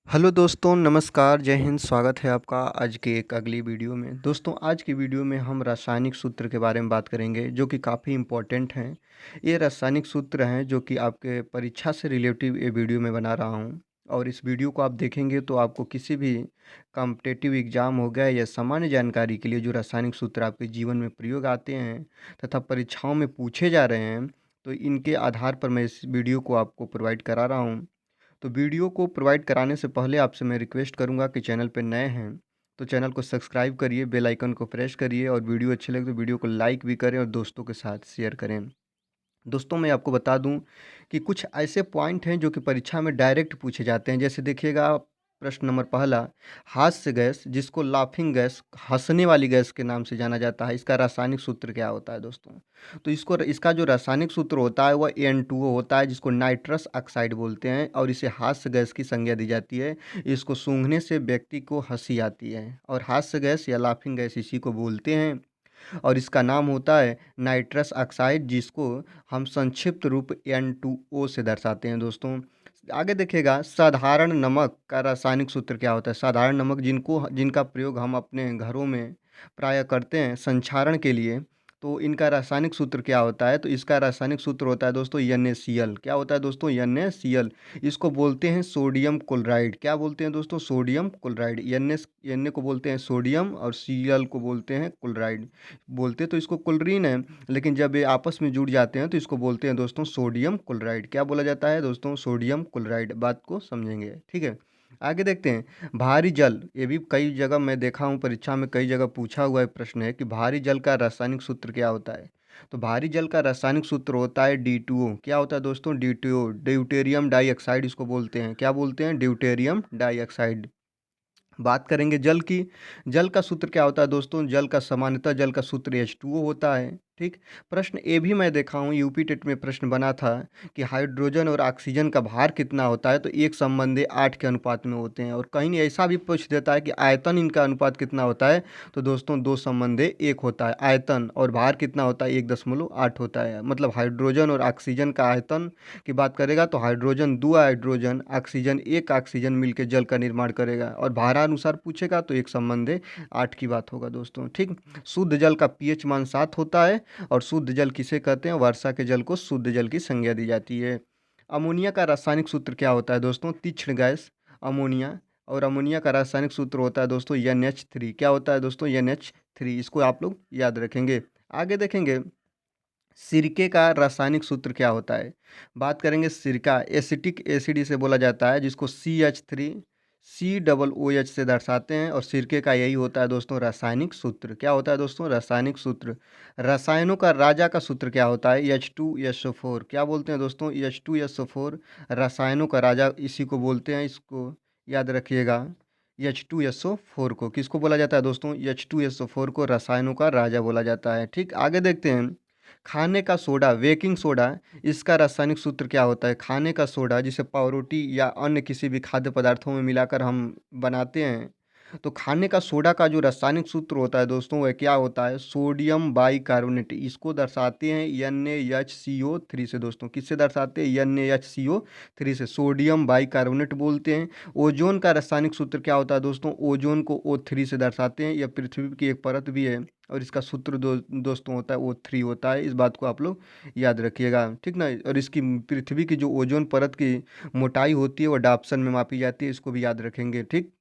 Hello दोस्तों, नमस्कार, जय हिंद। स्वागत है आपका आज की एक अगली वीडियो में। दोस्तों, आज की वीडियो में हम रासायनिक सूत्र के बारे में बात करेंगे जो कि काफ़ी इम्पोर्टेंट हैं। ये रासायनिक सूत्र हैं जो कि आपके परीक्षा से रिलेटिव ये वीडियो में बना रहा हूँ। और इस वीडियो को आप देखेंगे तो आपको किसी भी कॉम्पिटिटिव एग्ज़ाम हो गया या सामान्य जानकारी के लिए जो रासायनिक सूत्र आपके जीवन में प्रयोग आते हैं तथा परीक्षाओं में पूछे जा रहे हैं, तो इनके आधार पर मैं इस वीडियो को आपको प्रोवाइड करा रहा हूँ। तो वीडियो को प्रोवाइड कराने से पहले आपसे मैं रिक्वेस्ट करूंगा कि चैनल पर नए हैं तो चैनल को सब्सक्राइब करिए, बेल आइकन को प्रेस करिए और वीडियो अच्छी लगे तो वीडियो को लाइक भी करें और दोस्तों के साथ शेयर करें। दोस्तों, मैं आपको बता दूं कि कुछ ऐसे पॉइंट हैं जो कि परीक्षा में डायरेक्ट पूछे जाते हैं। जैसे देखिएगा, प्रश्न नंबर पहला, हास्य गैस जिसको लाफिंग गैस, हंसने वाली गैस के नाम से जाना जाता है, इसका रासायनिक सूत्र क्या होता है दोस्तों? तो इसका जो रासायनिक सूत्र होता है वह N2O होता है, जिसको नाइट्रस ऑक्साइड बोलते हैं और इसे हास्य गैस की संज्ञा दी जाती है। इसको सूंघने से व्यक्ति को हंसी आती है और हास्य गैस या लाफिंग गैस इसी को बोलते हैं। और इसका नाम होता है नाइट्रस ऑक्साइड, जिसको हम संक्षिप्त रूप N2O से दर्शाते हैं दोस्तों। आगे देखिएगा, साधारण नमक का रासायनिक सूत्र क्या होता है? साधारण नमक जिनका प्रयोग हम अपने घरों में प्राय करते हैं संक्षारण के लिए, तो इनका रासायनिक सूत्र क्या होता है? तो इसका रासायनिक सूत्र होता है दोस्तों NaCl। क्या होता है दोस्तों? NaCl। इसको बोलते हैं सोडियम क्लोराइड। क्या बोलते हैं दोस्तों? Sodium chloride. Na को बोलते हैं सोडियम और Cl को बोलते हैं क्लोराइड। बोलते तो इसको क्लोरीन है, लेकिन जब ये आपस में जुड़ जाते हैं तो इसको बोलते हैं दोस्तों सोडियम क्लोराइड। क्या बोला जाता है दोस्तों? Sodium chloride. बात को समझेंगे, ठीक है। आगे देखते हैं, भारी जल। ये भी कई जगह मैं देखा हूँ, परीक्षा में कई जगह पूछा हुआ है प्रश्न है कि भारी जल का रासायनिक सूत्र क्या होता है? तो भारी जल का रासायनिक सूत्र होता है D2O। क्या होता है दोस्तों? D2O, ड्यूटेरियम डाइऑक्साइड इसको बोलते हैं। क्या बोलते हैं? Deuterium dioxide. बात करेंगे जल की। जल का सूत्र क्या होता है दोस्तों? सामान्यतः जल का सूत्र H2O होता है, ठीक। प्रश्न ए भी मैं देखा हूँ, यूपी टेट में प्रश्न बना था कि हाइड्रोजन और ऑक्सीजन का भार कितना होता है? तो 1:8 के अनुपात में होते हैं। और कहीं नहीं ऐसा भी पूछ देता है कि आयतन इनका अनुपात कितना होता है? तो दोस्तों 2:1 होता है आयतन, और भार कितना होता है? 1.8 होता है। मतलब हाइड्रोजन और ऑक्सीजन का आयतन की बात करेगा तो हाइड्रोजन 2 हाइड्रोजन, ऑक्सीजन 1 ऑक्सीजन मिलकर जल का निर्माण करेगा। और भारानुसार पूछेगा तो 1:8 की बात होगा दोस्तों, ठीक। शुद्ध जल का pH मान 7 होता है। और शुद्ध जल किसे कहते हैं? वर्षा के जल को शुद्ध जल की संज्ञा दी जाती है। अमोनिया का रासायनिक सूत्र क्या होता है दोस्तों? तीक्ष्ण गैस अमोनिया। और अमोनिया का रासायनिक सूत्र होता है दोस्तों NH3। क्या होता है दोस्तों? NH3। इसको आप लोग याद रखेंगे। आगे देखेंगे, सिरके का रासायनिक सूत्र क्या होता है? बात करेंगे सिरका। एसिटिक एसिड इसे बोला जाता है, जिसको CH3COOH से दर्शाते हैं। और सिरके का यही होता है दोस्तों रासायनिक सूत्र। क्या होता है दोस्तों? रासायनिक सूत्र। रसायनों का राजा का सूत्र क्या होता है? H2SO4। क्या बोलते हैं दोस्तों? H2SO4 रसायनों का राजा इसी को बोलते हैं। इसको याद रखिएगा, H2SO4 को किसको बोला जाता है दोस्तों? H2SO4 को रसायनों का राजा बोला जाता है, ठीक। आगे देखते हैं, खाने का सोडा, बेकिंग सोडा, इसका रासायनिक सूत्र क्या होता है? खाने का सोडा जिसे पावरोटी या अन्य किसी भी खाद्य पदार्थों में मिलाकर हम बनाते हैं, तो खाने का सोडा का जो रासायनिक सूत्र होता है दोस्तों वह क्या होता है? Sodium bicarbonate. इसको दर्शाते हैं NaHCO3 से दोस्तों। किससे दर्शाते हैं? NaHCO3 से। सोडियम बाइकार्बोनेट बोलते हैं। ओजोन का रासायनिक सूत्र क्या होता है दोस्तों? ओजोन को O3 से दर्शाते हैं। यह पृथ्वी की एक परत भी है और इसका सूत्र दोस्तों होता है O3 होता है। इस बात को आप लोग याद रखिएगा, ठीक ना। और इसकी पृथ्वी की जो ओजोन परत की मोटाई होती है वह डाप्सन में मापी जाती है, इसको भी याद रखेंगे, ठीक।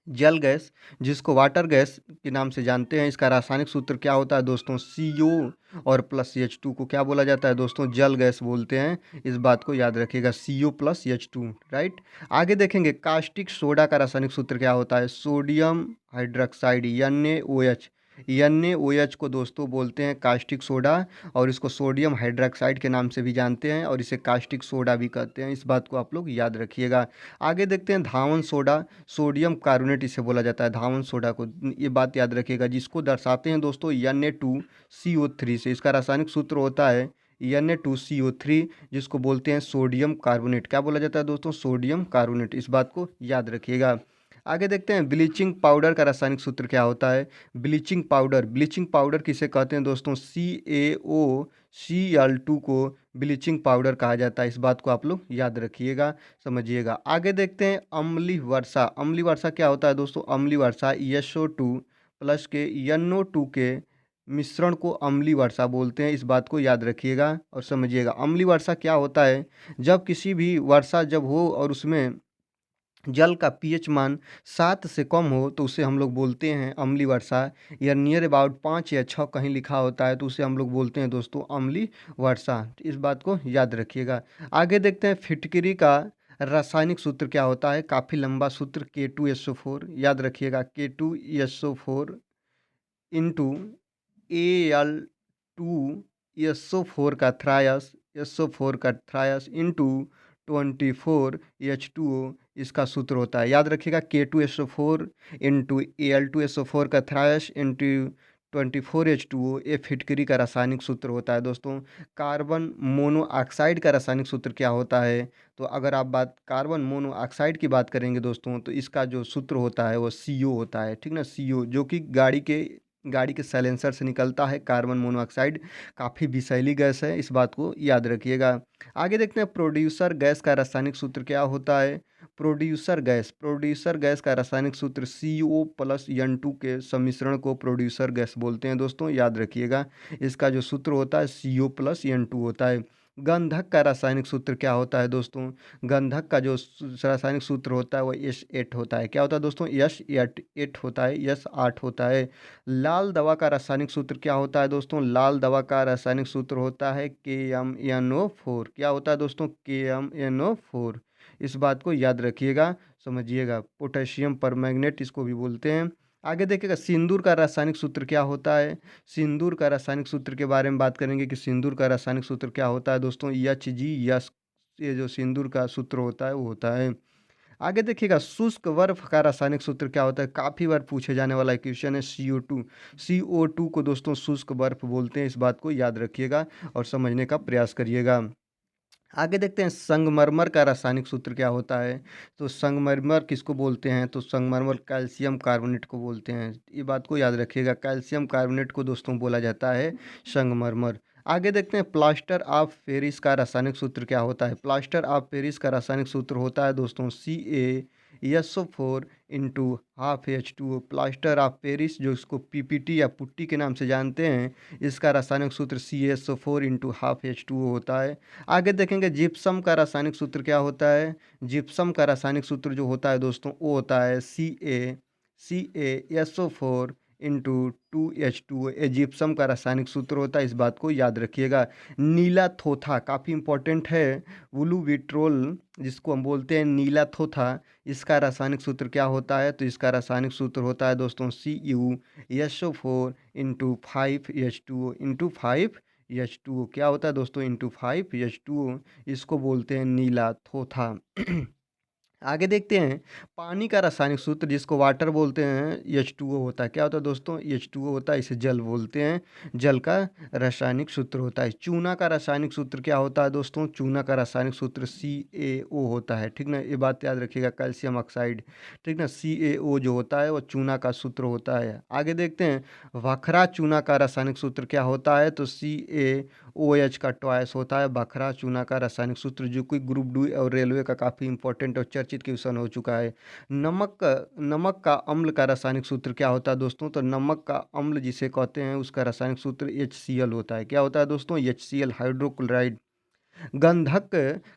जल गैस जिसको वाटर गैस के नाम से जानते हैं, इसका रासायनिक सूत्र क्या होता है दोस्तों? CO और प्लस H2 को क्या बोला जाता है दोस्तों? जल गैस बोलते हैं। इस बात को याद रखिएगा, CO प्लस H2, राइट। आगे देखेंगे, कास्टिक सोडा का रासायनिक सूत्र क्या होता है? Sodium hydroxide NaOH। NaOH को दोस्तों बोलते हैं कास्टिक सोडा, और इसको सोडियम हाइड्रोक्साइड के नाम से भी जानते हैं और इसे कास्टिक सोडा भी कहते हैं। इस बात को आप लोग याद रखिएगा। आगे देखते हैं, धावन सोडा, सोडियम कार्बोनेट इसे बोला जाता है धावन सोडा को। ये बात याद रखिएगा, जिसको दर्शाते हैं दोस्तों Na2CO3 से। इसका रासायनिक सूत्र होता है Na2CO3, जिसको बोलते हैं सोडियम कार्बोनेट। क्या बोला जाता है दोस्तों? Sodium carbonate. इस बात को याद रखिएगा। आगे देखते हैं ब्लीचिंग पाउडर का रासायनिक सूत्र क्या होता है। ब्लीचिंग पाउडर किसे कहते हैं दोस्तों, CaOCl2 को ब्लीचिंग पाउडर कहा जाता है। इस बात को आप लोग याद रखिएगा, समझिएगा। आगे देखते हैं अम्लीय वर्षा क्या होता है दोस्तों, अम्लीय वर्षा SO2 प्लस के NO2 के मिश्रण को अम्लीय वर्षा बोलते हैं। इस बात को याद रखिएगा और समझिएगा। अम्लीय वर्षा क्या होता है, जब किसी भी वर्षा जब हो और उसमें जल का पीएच मान 7 से कम हो तो उसे हम लोग बोलते हैं अम्लीय वर्षा, या नियर अबाउट 5 या 6 कहीं लिखा होता है तो उसे हम लोग बोलते हैं दोस्तों अम्लीय वर्षा। इस बात को याद रखिएगा। आगे देखते हैं फिटकरी का रासायनिक सूत्र क्या होता है। काफ़ी लंबा सूत्र K2SO4, याद रखिएगा K2SO4 इंटू Al2SO4 का थ्रायस इंटू 24H2O इसका सूत्र होता है। याद रखिएगा K2SO4 इंटू Al2SO4 का थ्रायस इंटू 24H2O ये फिटकरी का रासायनिक सूत्र होता है दोस्तों। कार्बन मोनोऑक्साइड का रासायनिक सूत्र क्या होता है, तो अगर आप बात कार्बन मोनोऑक्साइड की बात करेंगे दोस्तों तो इसका जो सूत्र होता है वो CO होता है, ठीक ना, CO, जो कि गाड़ी के साइलेंसर से निकलता है। कार्बन मोनोऑक्साइड काफ़ी विषैली गैस है, इस बात को याद रखिएगा। आगे देखते हैं प्रोड्यूसर गैस का रासायनिक सूत्र क्या होता है। प्रोड्यूसर गैस का रासायनिक सूत्र CO प्लस N2 के सम्मिश्रण को प्रोड्यूसर गैस बोलते हैं दोस्तों, याद रखिएगा। इसका जो सूत्र होता है CO प्लस N2 होता है। गंधक का रासायनिक सूत्र क्या होता है दोस्तों, गंधक का जो रासायनिक सूत्र होता है वो S8 होता है। क्या होता है दोस्तों, S8 होता है, S8 होता है। लाल दवा का रासायनिक सूत्र क्या होता है दोस्तों, लाल दवा का रासायनिक सूत्र होता है KMNO4। क्या होता है दोस्तों, KMNO4। इस बात को याद रखिएगा, समझिएगा। पोटेशियम परमैंगनेट इसको भी बोलते हैं। आगे देखिएगा सिंदूर का रासायनिक सूत्र क्या होता है। सिंदूर का रासायनिक सूत्र के बारे में बात करेंगे कि सिंदूर का रासायनिक सूत्र क्या होता है दोस्तों, HG, ये जो सिंदूर का सूत्र होता है वो होता है। आगे देखिएगा शुष्क बर्फ का रासायनिक सूत्र क्या होता है। काफ़ी बार पूछे जाने वाला क्वेश्चन है CO2 को दोस्तों शुष्क बर्फ बोलते हैं। इस बात को याद रखिएगा और समझने का प्रयास करिएगा। आगे देखते हैं संगमरमर का रासायनिक सूत्र क्या होता है। तो संगमरमर किसको बोलते हैं, तो संगमरमर कैल्शियम कार्बोनेट को बोलते हैं। ये बात को याद रखिएगा, कैल्शियम कार्बोनेट को दोस्तों बोला जाता है संगमरमर। आगे देखते हैं प्लास्टर ऑफ पेरिस का रासायनिक सूत्र क्या होता है। प्लास्टर ऑफ पेरिस का रासायनिक सूत्र होता है दोस्तों CaSO4 into half H2O। Plaster of Paris जो इसको PPT या पुट्टी के नाम से जानते हैं, इसका रासायनिक सूत्र CaSO4 इंटू हाफ H2O होता है। आगे देखेंगे जिप्सम का रासायनिक सूत्र क्या होता है। जिप्सम का रासायनिक सूत्र जो होता है दोस्तों वो होता है CaSO4 इंटू 2H2O। ये जिप्सम का रासायनिक सूत्र होता है, इस बात को याद रखिएगा। नीला थोथा काफ़ी इंपॉर्टेंट है। वुलू विट्रोल जिसको हम बोलते हैं नीला थोथा, इसका रासायनिक सूत्र क्या होता है, तो इसका रासायनिक सूत्र होता है दोस्तों CuSO4 into 5H2O into 5H2O। क्या होता है दोस्तों, इंटू 5H2O। इसको बोलते हैं नीला थोथा। आगे देखते हैं पानी का रासायनिक सूत्र जिसको वाटर बोलते हैं H2O होता है। क्या होता है दोस्तों, H2O होता है, इसे जल बोलते हैं। जल का रासायनिक सूत्र होता है। चूना का रासायनिक सूत्र क्या होता है दोस्तों, चूना का रासायनिक सूत्र CaO होता है, ठीक ना। ये बात याद रखिएगा, कैल्शियम ऑक्साइड, ठीक ना। CaO जो होता है वो चूना का सूत्र होता है। आगे देखते हैं भखरा चूना का रासायनिक सूत्र क्या होता है, तो CaOH का ट्वाइस होता है भखरा चूना का रासायनिक सूत्र, जो कि ग्रुप डी और रेलवे का काफ़ी इंपॉर्टेंट और चर्चित क्वेश्चन हो चुका है। नमक का अम्ल का रासायनिक सूत्र क्या होता है दोस्तों, तो नमक का अम्ल जिसे कहते हैं उसका रासायनिक सूत्र HCl होता है। क्या होता है दोस्तों, HCl हाइड्रोक्लोराइड। गंधक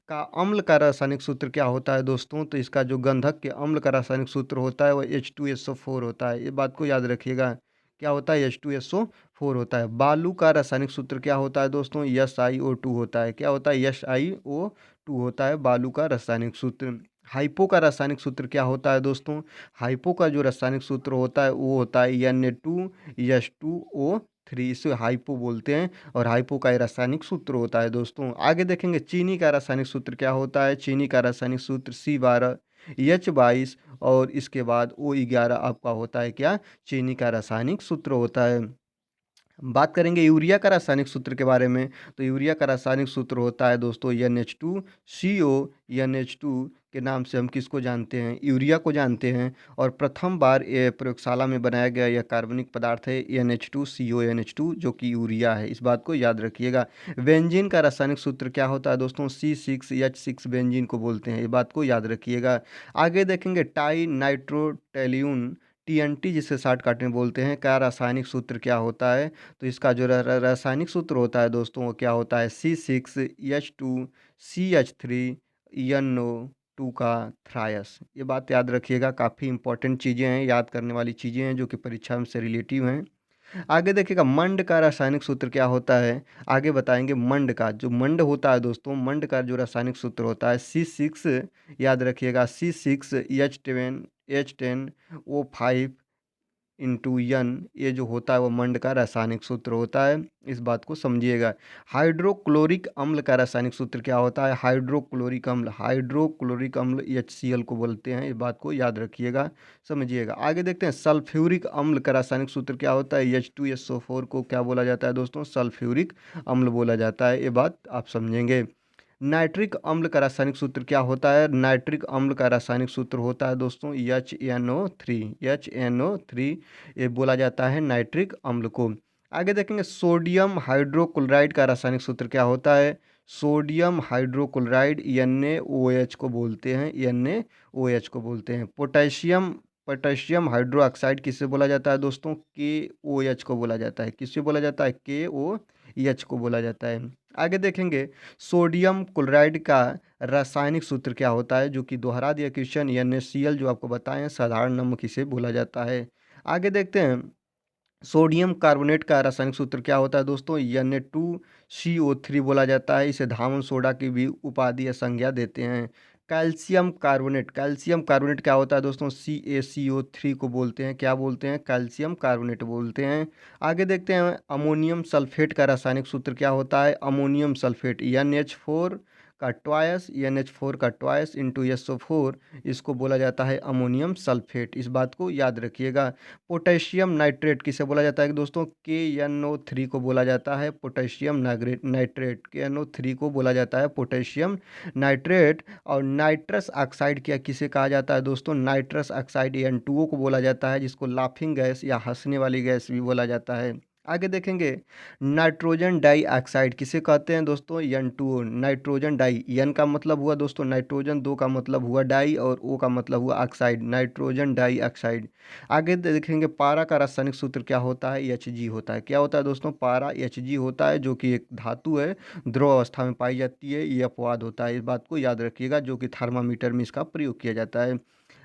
का अम्ल का रासायनिक सूत्र क्या होता है दोस्तों, तो इसका जो गंधक के अम्ल का रासायनिक सूत्र होता है वो H2SO4 होता है। ये बात को याद रखिएगा, क्या होता है, H2SO4 होता है। बालू का रासायनिक सूत्र क्या होता है दोस्तों, SiO2 होता है। क्या होता है, SiO2 होता है बालू का रासायनिक सूत्र। हाइपो का रासायनिक सूत्र क्या होता है दोस्तों, हाइपो का जो रासायनिक सूत्र होता है वो होता है Na2H2O3, इसे हाइपो बोलते हैं और हाइपो का रासायनिक सूत्र होता है दोस्तों। आगे देखेंगे चीनी का रासायनिक सूत्र क्या होता है। चीनी का रासायनिक सूत्र C12H22 और इसके बाद O11 आपका होता है क्या, चीनी का रासायनिक सूत्र होता है। बात करेंगे यूरिया का रासायनिक सूत्र के बारे में, तो यूरिया का रासायनिक सूत्र होता है दोस्तों NH2CO NH2 के नाम से हम किसको जानते हैं? यूरिया को जानते हैं। और प्रथम बार ये प्रयोगशाला में बनाया गया यह कार्बनिक पदार्थ है NH2CONH2 जो कि यूरिया है, इस बात को याद रखिएगा। बेंजीन का रासायनिक सूत्र क्या होता है दोस्तों? C6H6 बेंजीन को बोलते हैं, ये बात को याद रखिएगा। आगे देखेंगे टाई नाइट्रोटेल्यून TNT जिसे शॉर्टकट में बोलते हैं, का रासायनिक सूत्र क्या होता है? तो इसका जो रासायनिक सूत्र होता है दोस्तों वो क्या होता है? C6H2CH3NO2 का थ्रायस। ये बात याद रखिएगा, काफ़ी इंपॉर्टेंट चीज़ें हैं, याद करने वाली चीज़ें हैं जो कि परीक्षा में से रिलेटिव हैं। आगे देखिएगा मंड का रासायनिक सूत्र क्या होता है? आगे बताएंगे मंड का। जो मंड होता है दोस्तों, मंड का जो रासायनिक सूत्र होता है C6, याद रखिएगा C6H10O5 इंटू N, ये जो होता है वो मंड का रासायनिक सूत्र होता है, इस बात को समझिएगा। हाइड्रोक्लोरिक अम्ल का रासायनिक सूत्र क्या होता है? हाइड्रोक्लोरिक अम्ल HCl को बोलते हैं, इस बात को याद रखिएगा, समझिएगा। आगे देखते हैं सल्फ्यूरिक अम्ल का रासायनिक सूत्र क्या होता है? H2SO4 को क्या बोला जाता है दोस्तों? सल्फ्यूरिक अम्ल बोला जाता है, ये बात आप समझेंगे। नाइट्रिक अम्ल का रासायनिक सूत्र क्या होता है? नाइट्रिक अम्ल का रासायनिक सूत्र होता है दोस्तों HNO3, ये बोला जाता है नाइट्रिक अम्ल को। आगे देखेंगे सोडियम हाइड्रोक्लोराइड का रासायनिक सूत्र क्या होता है? सोडियम हाइड्रोक्लोराइड NaOH को बोलते हैं, NaOH को बोलते हैं। पोटेशियम पोटेशियम हाइड्रोक्साइड किससे बोला जाता है दोस्तों? KOH को बोला जाता है, किससे बोला जाता है? KOH को बोला जाता है। आगे देखेंगे सोडियम क्लोराइड का रासायनिक सूत्र क्या होता है? जो कि दोहरा दिया क्वेश्चन, NaCl जो आपको बताएं साधारण नमक किसे बोला जाता है। आगे देखते हैं सोडियम कार्बोनेट का रासायनिक सूत्र क्या होता है दोस्तों? Na2CO3 बोला जाता है, इसे धामन सोडा की भी उपाधि या संज्ञा देते हैं। कैल्शियम कार्बोनेट क्या होता है दोस्तों? CaCO3 को बोलते हैं, क्या बोलते हैं? कैल्शियम कार्बोनेट बोलते हैं। आगे देखते हैं अमोनियम सल्फेट का रासायनिक सूत्र क्या होता है? अमोनियम सल्फेट NH4 का ट्वाइस इंटू SO4, इसको बोला जाता है अमोनियम सल्फेट, इस बात को याद रखिएगा। पोटेशियम नाइट्रेट किसे बोला जाता है दोस्तों? KNO3 को बोला जाता है पोटेशियम नाइट्रेट, KNO3 को बोला जाता है पोटेशियम नाइट्रेट। और नाइट्रस ऑक्साइड क्या किसे कहा जाता है दोस्तों? नाइट्रस ऑक्साइड N2O को बोला जाता है, जिसको लाफिंग गैस या हंसने वाली गैस भी बोला जाता है। आगे देखेंगे नाइट्रोजन डाइऑक्साइड किसे कहते हैं दोस्तों? N2O, नाइट्रोजन डाई, N का मतलब हुआ दोस्तों नाइट्रोजन, 2 का मतलब हुआ डाई और O का मतलब हुआ ऑक्साइड, नाइट्रोजन डाइऑक्साइड। आगे देखेंगे पारा का रासायनिक सूत्र क्या होता है? Hg होता है, क्या होता है दोस्तों? पारा Hg होता है, जो कि एक धातु है, द्रव अवस्था में पाई जाती है, ये अपवाद होता है, इस बात को याद रखिएगा, जो कि थर्मामीटर में इसका प्रयोग किया जाता है।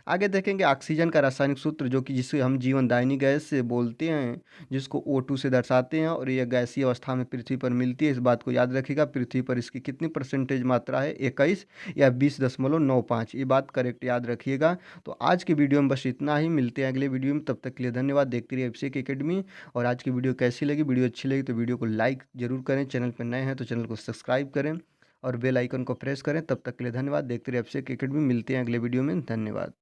आगे देखेंगे ऑक्सीजन का रासायनिक सूत्र, जो कि जिसे हम जीवनदायिनी गैस से बोलते हैं, जिसको O2 से दर्शाते हैं, और यह गैसीय अवस्था में पृथ्वी पर मिलती है, इस बात को याद रखिएगा। पृथ्वी पर इसकी कितनी परसेंटेज मात्रा है? 21 या 20.95, ये बात करेक्ट याद रखिएगा। तो आज की वीडियो में बस इतना ही, मिलते हैं अगले वीडियो में, तब तक के लिए धन्यवाद। देखते रहिए अभिषेक एकेडमी। और आज की वीडियो कैसी लगी? वीडियो अच्छी लगी तो वीडियो को लाइक जरूर करें, चैनल पर नए हैं तो चैनल को सब्सक्राइब करें और बेल आइकन को प्रेस करें। तब तक के लिए धन्यवाद। देखते रहिए अभिषेक एकेडमी, मिलते हैं अगले वीडियो में, धन्यवाद।